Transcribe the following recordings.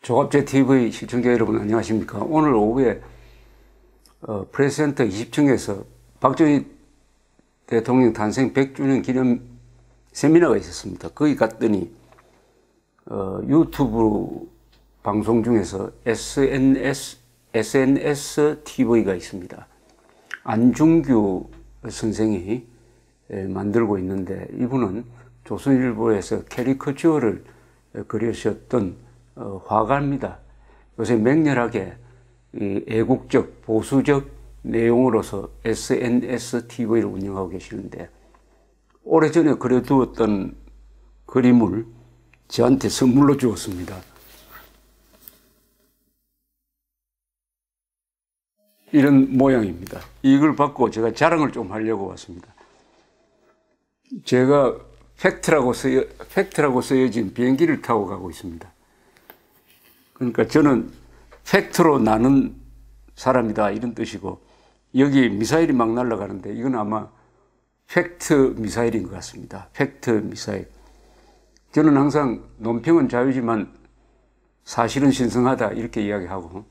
조갑제 TV 시청자 여러분 안녕하십니까. 오늘 오후에 프레스센터 20층에서 박정희 대통령 탄생 100주년 기념 세미나가 있었습니다. 거기 갔더니 유튜브 방송 중에서 SNS TV가 있습니다. 안중규 선생이 만들고 있는데, 이분은 조선일보에서 캐리커처를 그리셨던 화가입니다. 요새 맹렬하게 애국적, 보수적 내용으로서 SNS TV를 운영하고 계시는데, 오래전에 그려두었던 그림을 저한테 선물로 주었습니다. 이런 모양입니다. 이걸 받고 제가 자랑을 좀 하려고 왔습니다. 제가 팩트라고 쓰여진 비행기를 타고 가고 있습니다. 그러니까 저는 팩트로 나는 사람이다, 이런 뜻이고, 여기 미사일이 막 날아가는데 이건 아마 팩트 미사일인 것 같습니다. 팩트 미사일. 저는 항상 논평은 자유지만 사실은 신성하다, 이렇게 이야기하고,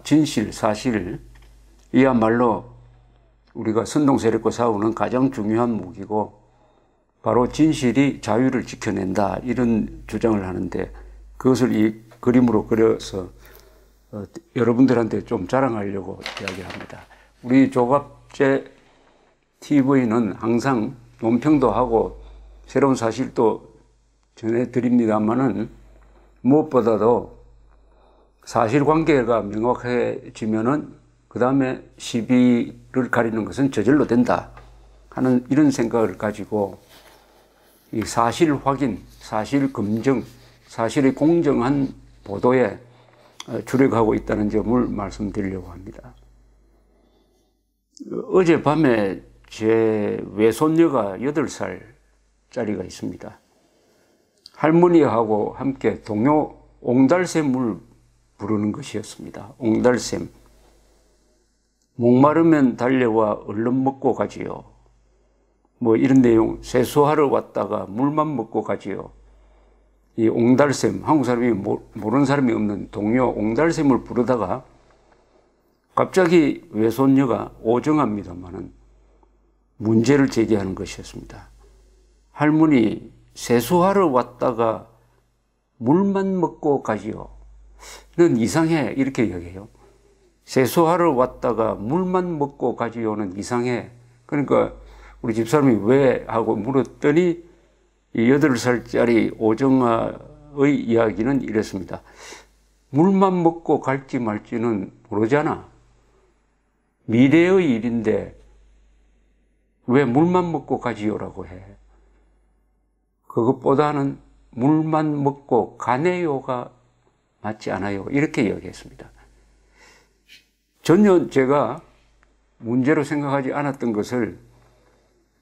진실, 사실, 이야말로 우리가 선동세력과 싸우는 가장 중요한 무기고, 바로 진실이 자유를 지켜낸다, 이런 주장을 하는데, 그것을 이 그림으로 그려서 여러분들한테 좀 자랑하려고 이야기합니다. 우리 조갑제 TV는 항상 논평도 하고 새로운 사실도 전해드립니다만은, 무엇보다도 사실관계가 명확해지면은 그 다음에 시비를 가리는 것은 저절로 된다 하는 이런 생각을 가지고, 이 사실 확인, 사실 검증, 사실의 공정한 보도에 주력하고 있다는 점을 말씀드리려고 합니다. 어젯밤에 제 외손녀가 8살짜리가 있습니다. 할머니하고 함께 동요 옹달샘을 부르는 것이었습니다. 옹달샘. 목마르면 달려와 얼른 먹고 가지요. 뭐 이런 내용. 세수하러 왔다가 물만 먹고 가지요. 이 옹달샘, 한국 사람이 모르는 사람이 없는 동요 옹달샘을 부르다가 갑자기 외손녀가 오정합니다만은 문제를 제기하는 것이었습니다. 할머니, 세수하러 왔다가 물만 먹고 가지요. 는 이상해, 이렇게 이야기해요. 세수하러 왔다가 물만 먹고 가지요는 이상해. 그러니까 우리 집사람이 왜 하고 물었더니, 이 8살짜리 오정아의 이야기는 이랬습니다. 물만 먹고 갈지 말지는 모르잖아. 미래의 일인데 왜 물만 먹고 가지요라고 해. 그것보다는 물만 먹고 가네요가 맞지 않아요, 이렇게 이야기했습니다. 전혀 제가 문제로 생각하지 않았던 것을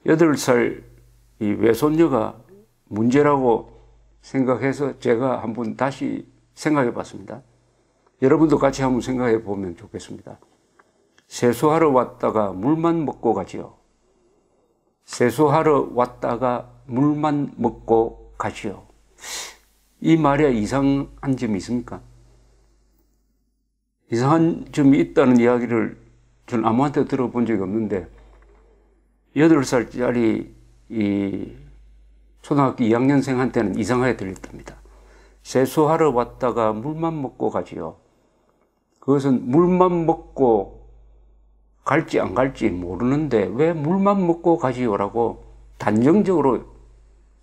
8살 이 외손녀가 문제라고 생각해서 제가 한번 다시 생각해 봤습니다. 여러분도 같이 한번 생각해 보면 좋겠습니다. 세수하러 왔다가 물만 먹고 가지요. 세수하러 왔다가 물만 먹고 가지요. 이 말에 이상한 점이 있습니까? 이상한 점이 있다는 이야기를 저는 아무한테 들어본 적이 없는데, 8살짜리 이 초등학교 2학년생한테는 이상하게 들렸답니다. 세수하러 왔다가 물만 먹고 가지요. 그것은 물만 먹고 갈지 안 갈지 모르는데 왜 물만 먹고 가지요라고 단정적으로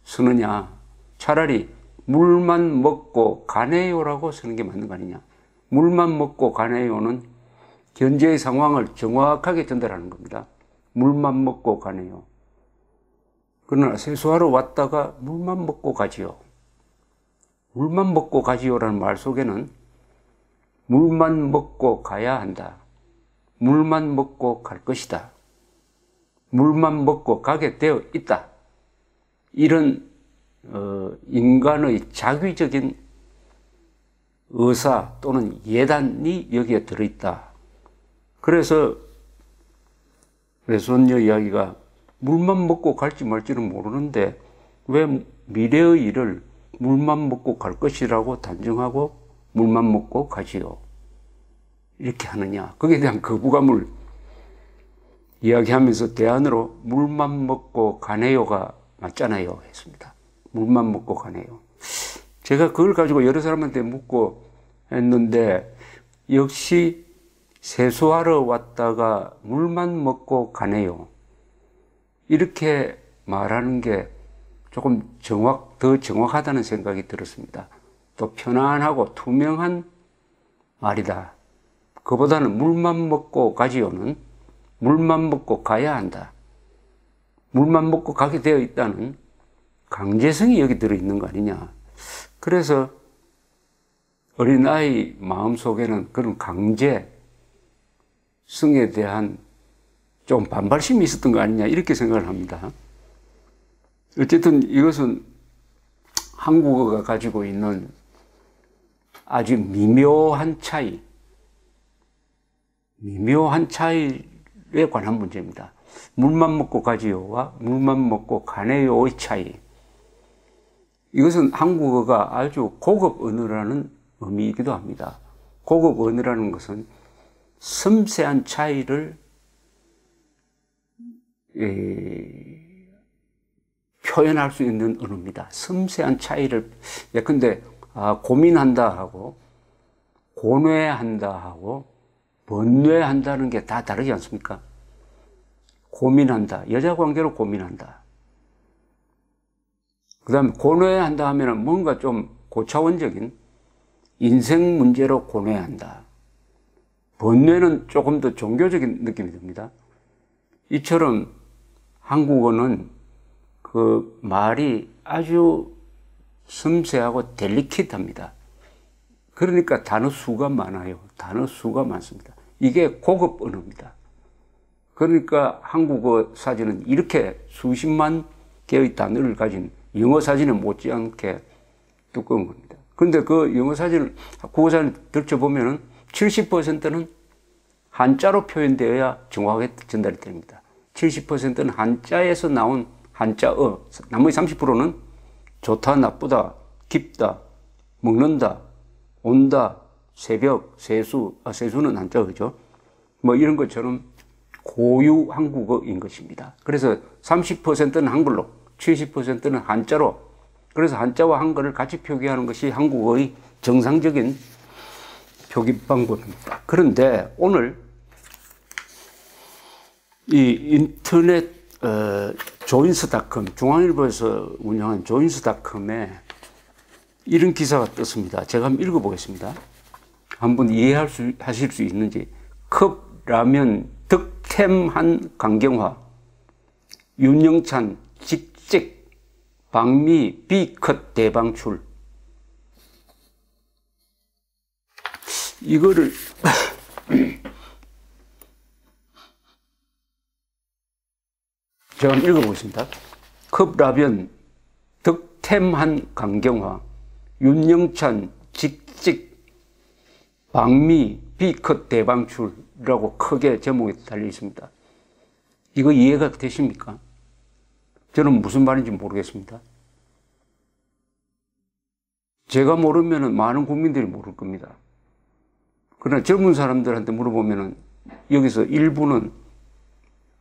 쓰느냐. 차라리 물만 먹고 가네요라고 쓰는 게 맞는 거 아니냐. 물만 먹고 가네요는 현재의 상황을 정확하게 전달하는 겁니다. 물만 먹고 가네요. 그러나 세수하러 왔다가 물만 먹고 가지요. 물만 먹고 가지요라는 말 속에는 물만 먹고 가야 한다. 물만 먹고 갈 것이다. 물만 먹고 가게 되어 있다. 이런 인간의 자기적인 의사 또는 예단이 여기에 들어있다. 그래서 외손녀 이야기가 물만 먹고 갈지 말지는 모르는데 왜 미래의 일을 물만 먹고 갈 것이라고 단정하고 물만 먹고 가지요. 이렇게 하느냐. 거기에 대한 거부감을 이야기하면서 대안으로 물만 먹고 가네요가 맞잖아요 했습니다. 물만 먹고 가네요. 제가 그걸 가지고 여러 사람한테 묻고 했는데 역시 세수하러 왔다가 물만 먹고 가네요. 이렇게 말하는 게 조금 더 정확하다는 생각이 들었습니다. 또 편안하고 투명한 말이다. 그보다는 물만 먹고 가지요는 물만 먹고 가야 한다. 물만 먹고 가게 되어 있다는 강제성이 여기 들어있는 거 아니냐. 그래서 어린아이 마음속에는 그런 강제성에 대한 좀 반발심이 있었던 거 아니냐 이렇게 생각을 합니다. 어쨌든 이것은 한국어가 가지고 있는 아주 미묘한 차이에 관한 문제입니다. 물만 먹고 가지요와 물만 먹고 가네요의 차이. 이것은 한국어가 아주 고급 언어라는 의미이기도 합니다. 고급 언어라는 것은 섬세한 차이를 표현할 수 있는 언어입니다. 섬세한 차이를, 예컨대 고민한다 하고 고뇌한다 하고 번뇌한다는 게 다 다르지 않습니까? 고민한다, 여자 관계로 고민한다. 그 다음에 고뇌한다 하면 뭔가 좀 고차원적인 인생 문제로 고뇌한다. 번뇌는 조금 더 종교적인 느낌이 듭니다. 이처럼 한국어는 그 말이 아주 섬세하고 델리킷합니다. 그러니까 단어 수가 많아요. 단어 수가 많습니다. 이게 고급 언어입니다. 그러니까 한국어 사전은 이렇게 수십만 개의 단어를 가진 영어 사전에 못지않게 두꺼운 겁니다. 그런데 그 영어 사전을, 국어사전을 들춰보면은 70%는 한자로 표현되어야 정확하게 전달이 됩니다. 70%는 한자에서 나온 한자어, 나머지 30%는 좋다, 나쁘다, 깊다, 먹는다, 온다, 새벽, 세수는 한자어죠. 뭐 이런 것처럼 고유 한국어인 것입니다. 그래서 30%는 한글로, 70%는 한자로, 그래서 한자와 한글을 같이 표기하는 것이 한국어의 정상적인 표기 방법입니다. 그런데 오늘 이 인터넷 조인스닷컴, 중앙일보에서 운영한 조인스닷컴에 이런 기사가 떴습니다. 제가 한번 읽어보겠습니다. 한번 이해하실 수 있는지. 컵라면 득템한 강경화, 윤영찬 직직, 방미 B컷 대방출. 이거를 제가 한번 읽어보겠습니다. 컵라면 득템한 강경화, 윤영찬 직직, 방미 B컷 대방출이라고 크게 제목이 달려 있습니다. 이거 이해가 되십니까? 저는 무슨 말인지 모르겠습니다. 제가 모르면 많은 국민들이 모를 겁니다. 그러나 젊은 사람들한테 물어보면 여기서 일부는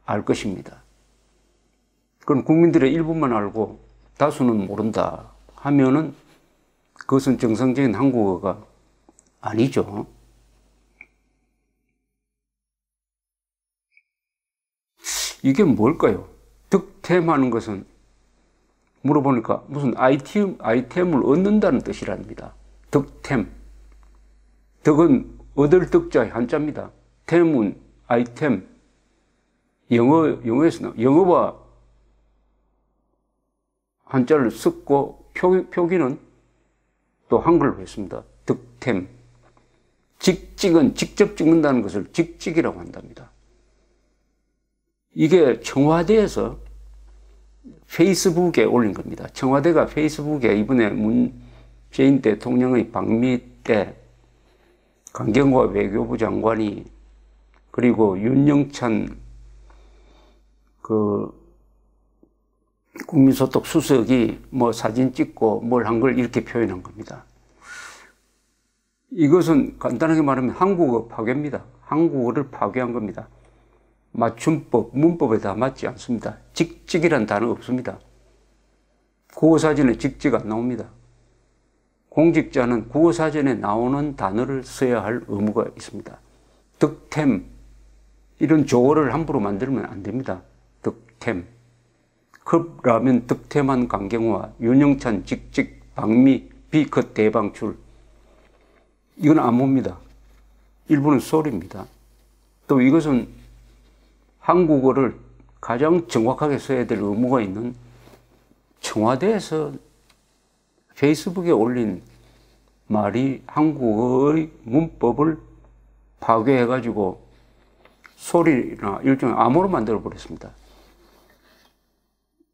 알 것입니다. 그럼 국민들의 일부만 알고 다수는 모른다 하면은 그것은 정상적인 한국어가 아니죠. 이게 뭘까요? 득템하는 것은 물어보니까 무슨 아이템을 얻는다는 뜻이랍니다. 득템. 득은 얻을 득자 한자입니다. 템은 아이템. 영어에서 영어와 한자를 섞고 표기는 또 한글로 했습니다. 득템. 직직은 직접 찍는다는 것을 직직이라고 한답니다. 이게 청와대에서 페이스북에 올린 겁니다. 청와대가 페이스북에 이번에 문재인 대통령의 방미 때 강경화 외교부 장관이 그리고 윤영찬 그 국민소통 수석이 뭐 사진 찍고 뭘 한 걸 이렇게 표현한 겁니다. 이것은 간단하게 말하면 한국어 파괴입니다. 한국어를 파괴한 겁니다. 맞춤법, 문법에 다 맞지 않습니다. 직직이란 단어 없습니다. 국어사전에 직직 안 나옵니다. 공직자는 국어사전에 나오는 단어를 써야 할 의무가 있습니다. 득템, 이런 조어를 함부로 만들면 안 됩니다. 득템. 컵라면 득템한 강경화, 윤영찬 직직, 방미, 비컷 대방출. 이건 암호입니다. 일부는 소리입니다. 또 이것은 한국어를 가장 정확하게 써야 될 의무가 있는 청와대에서 페이스북에 올린 말이 한국어의 문법을 파괴해가지고 소리나 일종의 암호로 만들어버렸습니다.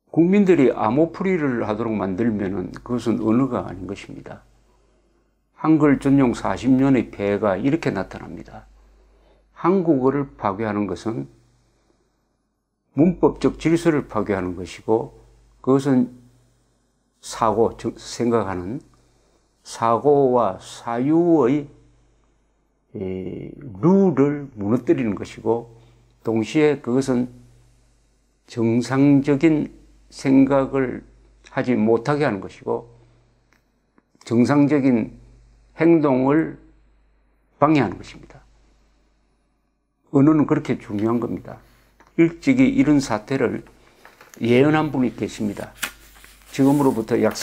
국민들이 암호풀이를 하도록 만들면은 그것은 언어가 아닌 것입니다. 한글 전용 40년의 폐해가 이렇게 나타납니다. 한국어를 파괴하는 것은 문법적 질서를 파괴하는 것이고, 그것은 사고, 생각하는 사고와 사유의 룰을 무너뜨리는 것이고, 동시에 그것은 정상적인 생각을 하지 못하게 하는 것이고, 정상적인 행동을 방해하는 것입니다. 언어는 그렇게 중요한 겁니다. 일찍이 이런 사태를 예언한 분이 계십니다. 지금으로부터 약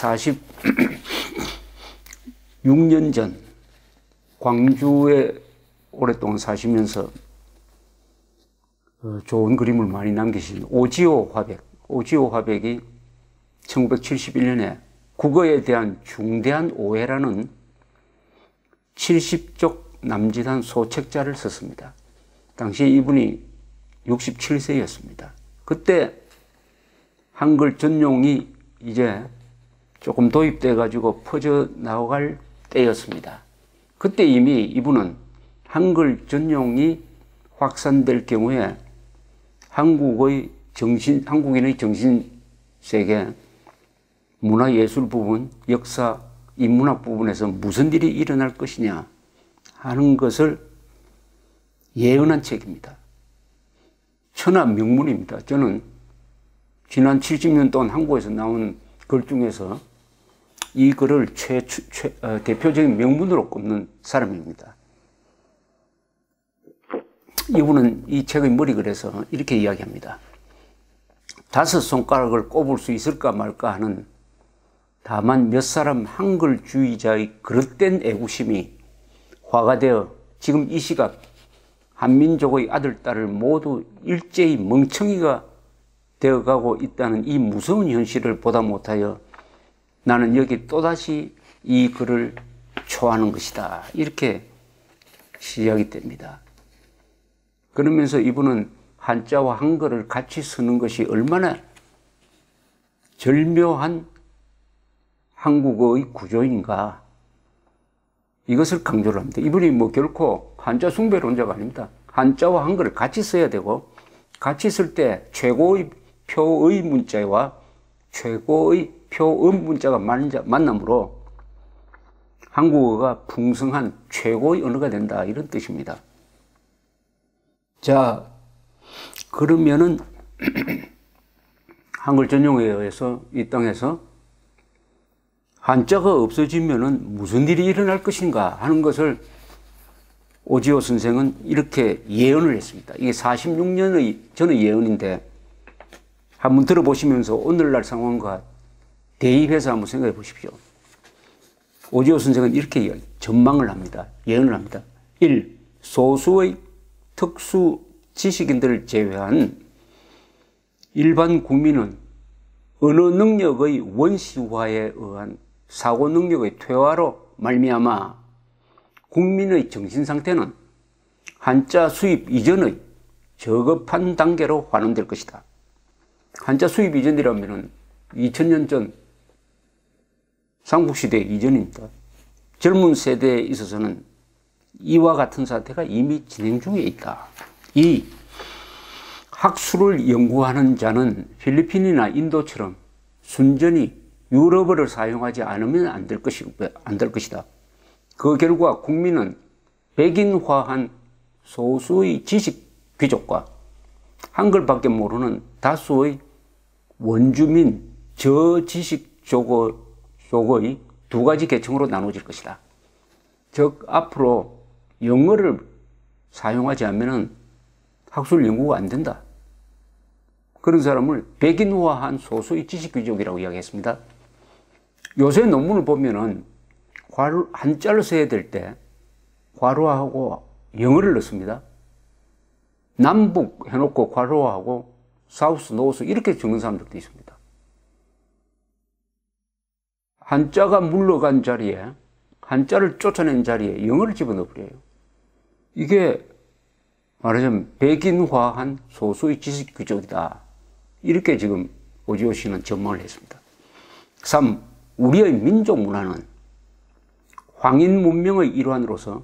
46년 전 광주에 오랫동안 사시면서 좋은 그림을 많이 남기신 오지호 화백. 오지호 화백이 1971년에 국어에 대한 중대한 오해라는 70쪽 남짓한 소책자를 썼습니다. 당시 이분이 67세였습니다. 그때 한글 전용이 이제 조금 도입돼 가지고 퍼져 나갈 때였습니다. 그때 이미 이분은 한글 전용이 확산될 경우에 한국인의 정신세계, 문화예술 부분, 역사, 인문학 부분에서 무슨 일이 일어날 것이냐 하는 것을 예언한 책입니다. 천하 명문입니다. 저는 지난 70년 동안 한국에서 나온 글 중에서 이 글을 대표적인 명문으로 꼽는 사람입니다. 이분은 이 책의 머리글에서 이렇게 이야기합니다. 5 손가락을 꼽을 수 있을까 말까 하는 다만 몇 사람 한글주의자의 그릇된 애구심이 화가 되어 지금 이 시각 한민족의 아들, 딸을 모두 일제히 멍청이가 되어가고 있다는 이 무서운 현실을 보다 못하여 나는 여기 또다시 이 글을 초하는 것이다. 이렇게 시작이 됩니다. 그러면서 이분은 한자와 한글을 같이 쓰는 것이 얼마나 절묘한 한국어의 구조인가, 이것을 강조를 합니다. 이분이 뭐 결코 한자 숭배론자가 아닙니다. 한자와 한글을 같이 써야 되고, 같이 쓸 때 최고의 표의 문자와 최고의 표음 문자가 만남으로 한국어가 풍성한 최고의 언어가 된다, 이런 뜻입니다. 자, 그러면은 한글 전용에 의해서 이 땅에서 한자가 없어지면은 무슨 일이 일어날 것인가 하는 것을 오지호 선생은 이렇게 예언을 했습니다. 이게 46년의 전의 예언인데 한번 들어보시면서 오늘날 상황과 대입해서 한번 생각해 보십시오. 오지호 선생은 이렇게 전망을 합니다. 예언을 합니다. 1. 소수의 특수 지식인들을 제외한 일반 국민은 언어 능력의 원시화에 의한 사고 능력의 퇴화로 말미암아 국민의 정신 상태는 한자 수입 이전의 저급한 단계로 환원될 것이다. 한자 수입 이전이라면 2000년 전 삼국시대 이전입니다. 젊은 세대에 있어서는 이와 같은 사태가 이미 진행 중에 있다. 2. 학술을 연구하는 자는 필리핀이나 인도처럼 순전히 유럽어를 사용하지 않으면 안 될 것이다. 그 결과 국민은 백인화한 소수의 지식 귀족과 한글밖에 모르는 다수의 원주민 저지식 쪽의 두 가지 계층으로 나눠질 것이다. 즉 앞으로 영어를 사용하지 않으면 학술 연구가 안 된다. 그런 사람을 백인화한 소수의 지식 귀족이라고 이야기했습니다. 요새 논문을 보면은 한자를 써야 될 때 괄호하고 영어를 넣습니다. 남북 해놓고 괄호하고 사우스, 노스 이렇게 적는 사람들도 있습니다. 한자가 물러간 자리에, 한자를 쫓아낸 자리에 영어를 집어넣어버려요. 이게 말하자면 백인화한 소수의 지식 귀족이다. 이렇게 지금 오지호 씨는 전망을 했습니다. 3. 우리의 민족 문화는 황인 문명의 일환으로서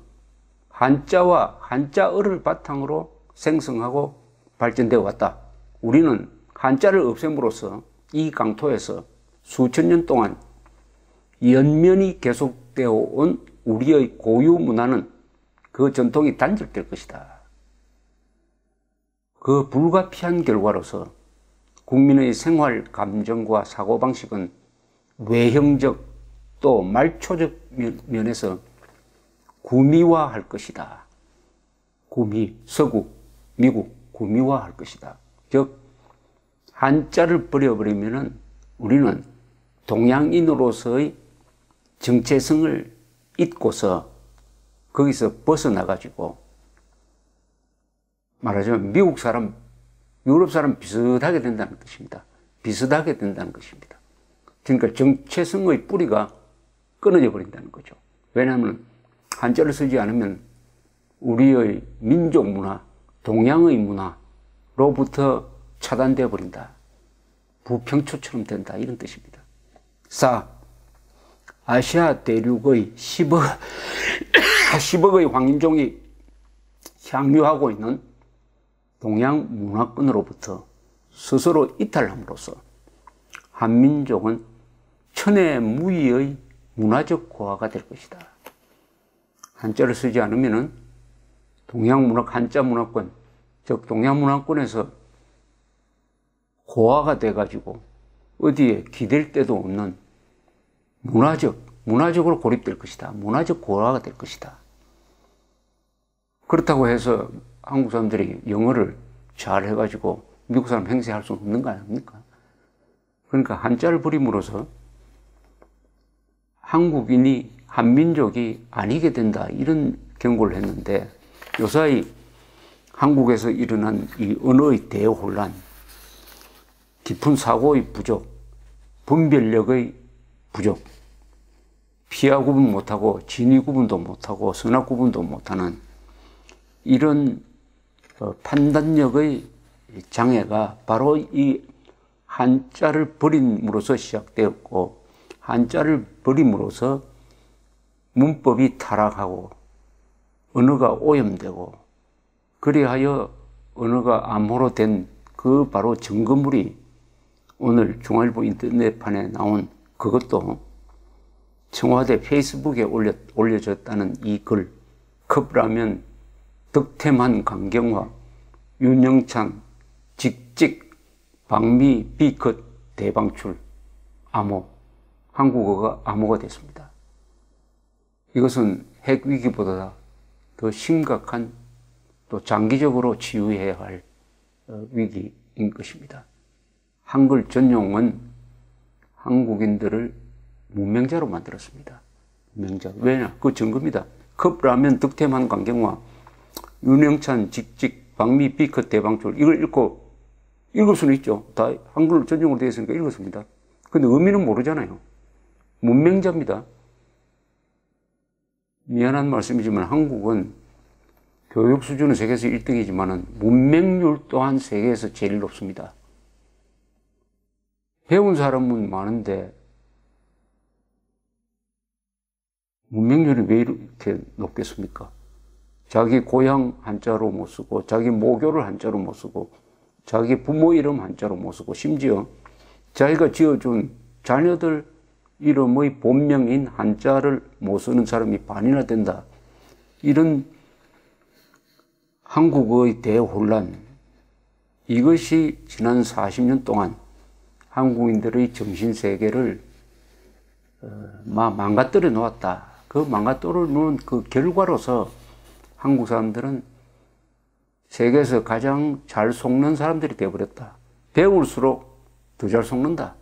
한자와 한자어를 바탕으로 생성하고 발전되어 왔다. 우리는 한자를 없앰으로써 이 강토에서 수천 년 동안 연면이 계속되어 온 우리의 고유 문화는 그 전통이 단절될 것이다. 그 불가피한 결과로서 국민의 생활 감정과 사고방식은 외형적 또 말초적 면에서 구미화할 것이다. 구미, 서구, 미국 구미화할 것이다. 즉 한자를 버려버리면 우리는 동양인으로서의 정체성을 잊고서 거기서 벗어나가지고 말하자면 미국 사람, 유럽 사람 비슷하게 된다는 것입니다. 비슷하게 된다는 것입니다. 그러니까 정체성의 뿌리가 끊어져 버린다는 거죠. 왜냐하면 한자를 쓰지 않으면 우리의 민족 문화, 동양의 문화로부터 차단되어 버린다. 부평초처럼 된다. 이런 뜻입니다. 4. 아시아 대륙의 10억의 황인종이 향유하고 있는 동양 문화권으로부터 스스로 이탈함으로써 한민족은 천혜무희의 문화적 고아가 될 것이다. 한자를 쓰지 않으면 동양 문화, 한자 문화권, 즉 동양 문화권에서 고아가 돼가지고 어디에 기댈 데도 없는 문화적으로 고립될 것이다. 문화적 고아가 될 것이다. 그렇다고 해서 한국 사람들이 영어를 잘 해가지고 미국 사람 행세할 수는 없는 거 아닙니까? 그러니까 한자를 버림으로써 한국인이 한민족이 아니게 된다. 이런 경고를 했는데 요사이 한국에서 일어난 이 언어의 대혼란, 깊은 사고의 부족, 분별력의 부족, 피하 구분 못하고 진위 구분도 못하고 선악 구분도 못하는 이런 판단력의 장애가 바로 이 한자를 버림으로써 시작되었고, 한자를 버림으로써 문법이 타락하고 언어가 오염되고 그리하여 언어가 암호로 된 그 바로 증거물이 오늘 중앙일보 인터넷판에 나온 그것도 청와대 페이스북에 올려졌다는 이 글, 컵라면 득템한 강경화, 윤영찬 직직 방미 B컷 대방출, 암호, 한국어가 암호가 됐습니다. 이것은 핵위기보다 더 심각한 또 장기적으로 치유해야 할 위기인 것입니다. 한글 전용은 한국인들을 문맹자로 만들었습니다. 문맹자. 왜냐? 그 증거입니다. 컵라면 득템한 강경화, 윤영찬 직직 방미 B컷 대방출. 이걸 읽을 수는 있죠. 다 한글 전용으로 되어 있으니까 읽었습니다. 근데 의미는 모르잖아요. 문맹자입니다. 미안한 말씀이지만 한국은 교육 수준은 세계에서 1등이지만 문맹률 또한 세계에서 제일 높습니다. 배운 사람은 많은데 문맹률이 왜 이렇게 높겠습니까? 자기 고향 한자로 못 쓰고, 자기 모교를 한자로 못 쓰고, 자기 부모 이름 한자로 못 쓰고, 심지어 자기가 지어준 자녀들 이름의 본명인 한자를 못 쓰는 사람이 반이나 된다. 이런 한국의 대혼란, 이것이 지난 40년 동안 한국인들의 정신세계를 망가뜨려 놓았다. 그 망가뜨려 놓은 그 결과로서 한국 사람들은 세계에서 가장 잘 속는 사람들이 되어버렸다. 배울수록 더 잘 속는다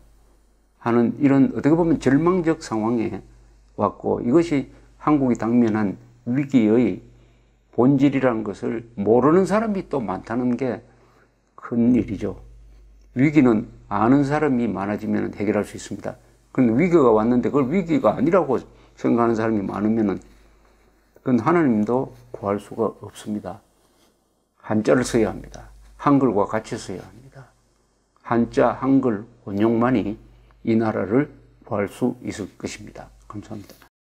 하는 이런 어떻게 보면 절망적 상황에 왔고, 이것이 한국이 당면한 위기의 본질이라는 것을 모르는 사람이 또 많다는 게 큰 일이죠. 위기는 아는 사람이 많아지면 해결할 수 있습니다. 그런데 위기가 왔는데 그걸 위기가 아니라고 생각하는 사람이 많으면 그건 하나님도 구할 수가 없습니다. 한자를 써야 합니다. 한글과 같이 써야 합니다. 한자, 한글, 원용만이 이 나라를 구할 수 있을 것입니다. 감사합니다.